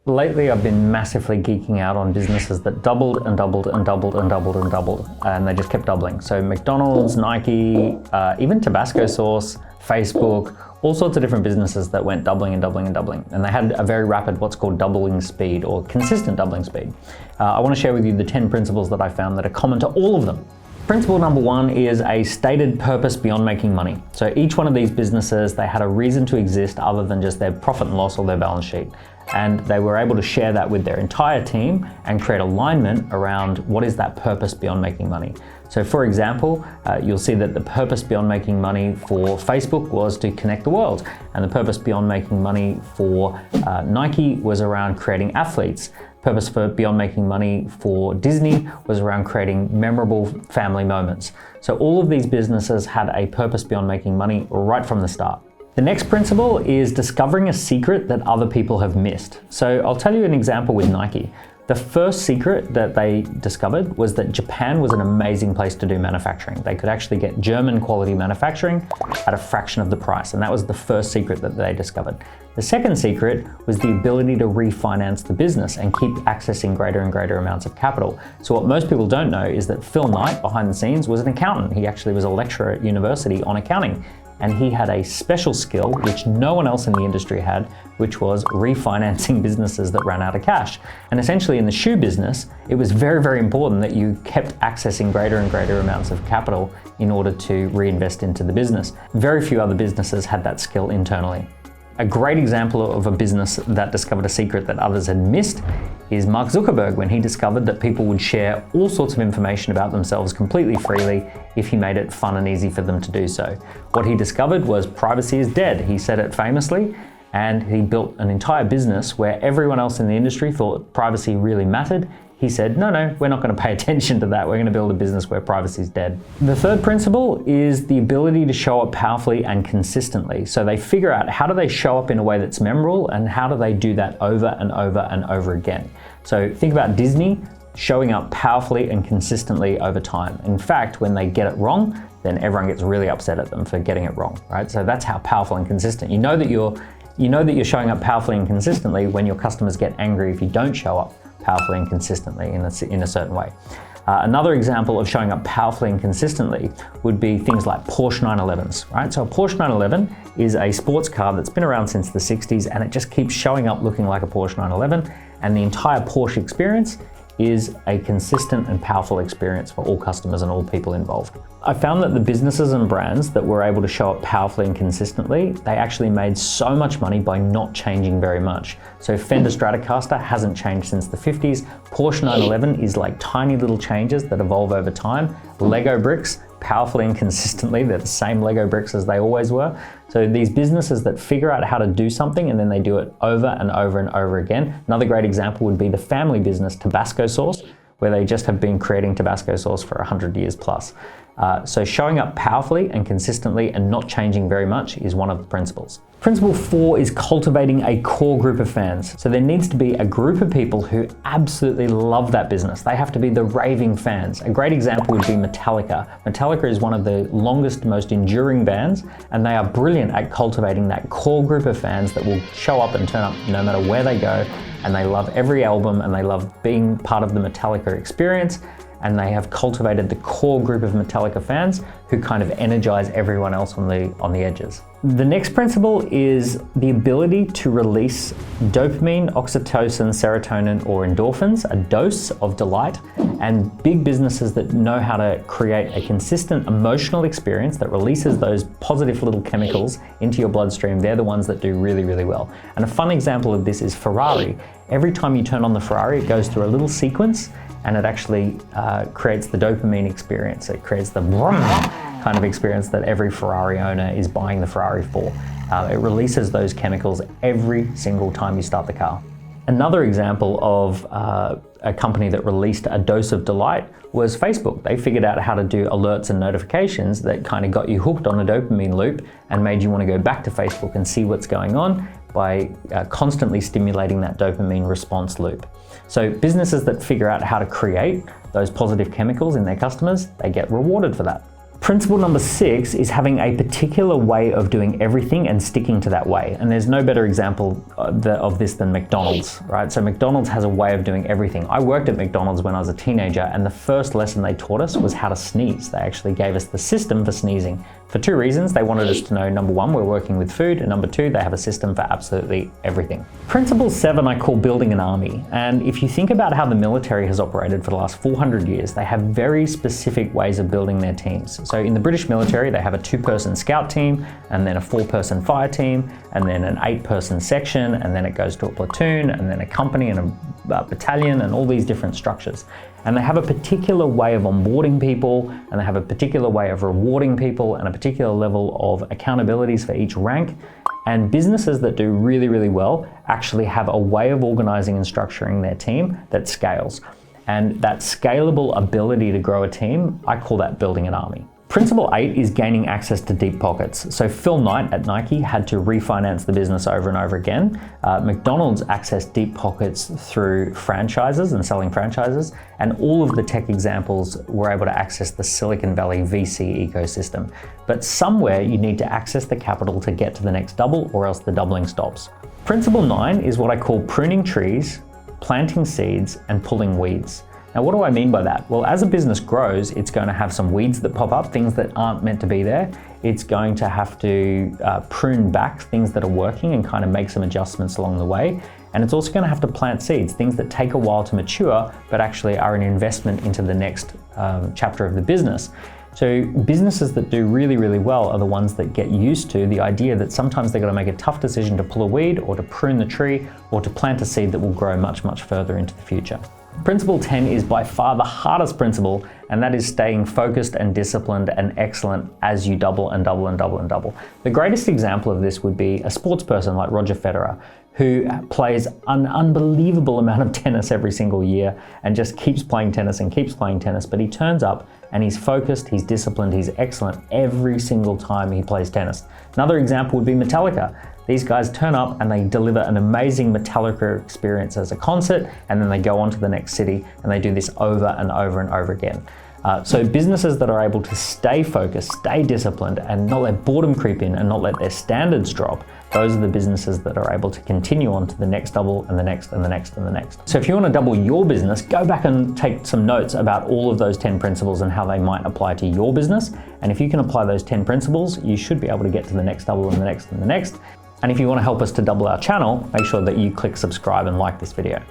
Lately, I've been massively geeking out on businesses that doubled and doubled and doubled and doubled and doubled, and they just kept doubling. So McDonald's, Nike, even Tabasco sauce, Facebook, all sorts of different businesses that went doubling and doubling and doubling. And they had a very rapid, what's called doubling speed or consistent doubling speed. I want to share with you the 10 principles that I found that are common to all of them. Principle number 1 is a stated purpose beyond making money. So each one of these businesses, they had a reason to exist other than just their profit and loss or their balance sheet. And they were able to share that with their entire team and create alignment around what is that purpose beyond making money. So for example, you'll see that the purpose beyond making money for Facebook was to connect the world. And the purpose beyond making money for Nike was around creating athletes. Purpose for beyond making money for Disney was around creating memorable family moments. So all of these businesses had a purpose beyond making money right from the start. The next principle is discovering a secret that other people have missed. So I'll tell you an example with Nike. The first secret that they discovered was that Japan was an amazing place to do manufacturing. They could actually get German quality manufacturing at a fraction of the price, and that was the first secret that they discovered. The second secret was the ability to refinance the business and keep accessing greater and greater amounts of capital. So what most people don't know is that Phil Knight, behind the scenes, was an accountant. He actually was a lecturer at university on accounting. And he had a special skill which no one else in the industry had, which was refinancing businesses that ran out of cash. And essentially in the shoe business, it was very, very important that you kept accessing greater and greater amounts of capital in order to reinvest into the business. Very few other businesses had that skill internally. A great example of a business that discovered a secret that others had missed is Mark Zuckerberg, when he discovered that people would share all sorts of information about themselves completely freely if he made it fun and easy for them to do so. What he discovered was privacy is dead. He said it famously, and he built an entire business where everyone else in the industry thought privacy really mattered. He said, no, we're not going to pay attention to that. We're going to build a business where privacy is dead. The third principle is the ability to show up powerfully and consistently. So they figure out how do they show up in a way that's memorable and how do they do that over and over and over again. So think about Disney showing up powerfully and consistently over time. In fact, when they get it wrong, then everyone gets really upset at them for getting it wrong, right? So that's how powerful and consistent. You know that you're showing up powerfully and consistently when your customers get angry if you don't show up powerfully and consistently in a certain way. Another example of showing up powerfully and consistently would be things like Porsche 911s, right? So a Porsche 911 is a sports car that's been around since the 60s, and it just keeps showing up looking like a Porsche 911, and the entire Porsche experience is a consistent and powerful experience for all customers and all people involved. I found that the businesses and brands that were able to show up powerfully and consistently, they actually made so much money by not changing very much. So Fender Stratocaster hasn't changed since the 50s. Porsche 911 is like tiny little changes that evolve over time. Lego bricks, powerfully and consistently, they're the same Lego bricks as they always were. So these businesses that figure out how to do something and then they do it over and over and over again. Another great example would be the family business Tabasco sauce, where they just have been creating Tabasco sauce for 100 years plus. So showing up powerfully and consistently and not changing very much is one of the principles. Principle 4 is cultivating a core group of fans. So there needs to be a group of people who absolutely love that business. They have to be the raving fans. A great example would be Metallica. Metallica is one of the longest, most enduring bands, and they are brilliant at cultivating that core group of fans that will show up and turn up no matter where they go, and they love every album and they love being part of the Metallica experience. And they have cultivated the core group of Metallica fans who kind of energize everyone else on the edges. The next principle is the ability to release dopamine, oxytocin, serotonin, or endorphins, a dose of delight. And big businesses that know how to create a consistent emotional experience that releases those positive little chemicals into your bloodstream, they're the ones that do really, really well. And a fun example of this is Ferrari. Every time you turn on the Ferrari, it goes through a little sequence, and it actually creates the dopamine experience. It creates the vroom kind of experience that every Ferrari owner is buying the Ferrari for. It releases those chemicals every single time you start the car. Another example of a company that released a dose of delight was Facebook. They figured out how to do alerts and notifications that kind of got you hooked on a dopamine loop and made you want to go back to Facebook and see what's going on by constantly stimulating that dopamine response loop. So businesses that figure out how to create those positive chemicals in their customers, they get rewarded for that. Principle number 6 is having a particular way of doing everything and sticking to that way. And there's no better example of this than McDonald's, right? So McDonald's has a way of doing everything. I worked at McDonald's when I was a teenager, and the first lesson they taught us was how to sneeze. They actually gave us the system for sneezing for 2 reasons. They wanted us to know, number 1, we're working with food, and number 2, they have a system for absolutely everything. Principle 7 I call building an army. And if you think about how the military has operated for the last 400 years, they have very specific ways of building their teams. So in the British military, they have a 2-person scout team, and then a 4-person fire team, and then an 8-person section, and then it goes to a platoon, and then a company and a battalion, and all these different structures. And they have a particular way of onboarding people, and they have a particular way of rewarding people, and a particular level of accountabilities for each rank. And businesses that do really, really well actually have a way of organizing and structuring their team that scales. And that scalable ability to grow a team, I call that building an army. Principle 8 is gaining access to deep pockets. So Phil Knight at Nike had to refinance the business over and over again. McDonald's accessed deep pockets through franchises and selling franchises, and all of the tech examples were able to access the Silicon Valley VC ecosystem. But somewhere you need to access the capital to get to the next double, or else the doubling stops. Principle 9 is what I call pruning trees, planting seeds, and pulling weeds. Now, what do I mean by that? Well, as a business grows, it's going to have some weeds that pop up, things that aren't meant to be there. It's going to have to prune back things that are working and kind of make some adjustments along the way. And it's also going to have to plant seeds, things that take a while to mature, but actually are an investment into the next chapter of the business. So businesses that do really, really well are the ones that get used to the idea that sometimes they've got to make a tough decision to pull a weed, or to prune the tree, or to plant a seed that will grow much, much further into the future. Principle 10 is by far the hardest principle, and that is staying focused and disciplined and excellent as you double and double and double and double. The greatest example of this would be a sports person like Roger Federer, who plays an unbelievable amount of tennis every single year and just keeps playing tennis and keeps playing tennis, but he turns up and he's focused, he's disciplined, he's excellent every single time he plays tennis. Another example would be Metallica. These guys turn up and they deliver an amazing Metallica experience as a concert, and then they go on to the next city and they do this over and over and over again. So businesses that are able to stay focused, stay disciplined, and not let boredom creep in and not let their standards drop, those are the businesses that are able to continue on to the next double and the next and the next and the next. So if you want to double your business, go back and take some notes about all of those 10 principles and how they might apply to your business. And if you can apply those 10 principles, you should be able to get to the next double and the next and the next. And if you want to help us to double our channel, make sure that you click subscribe and like this video.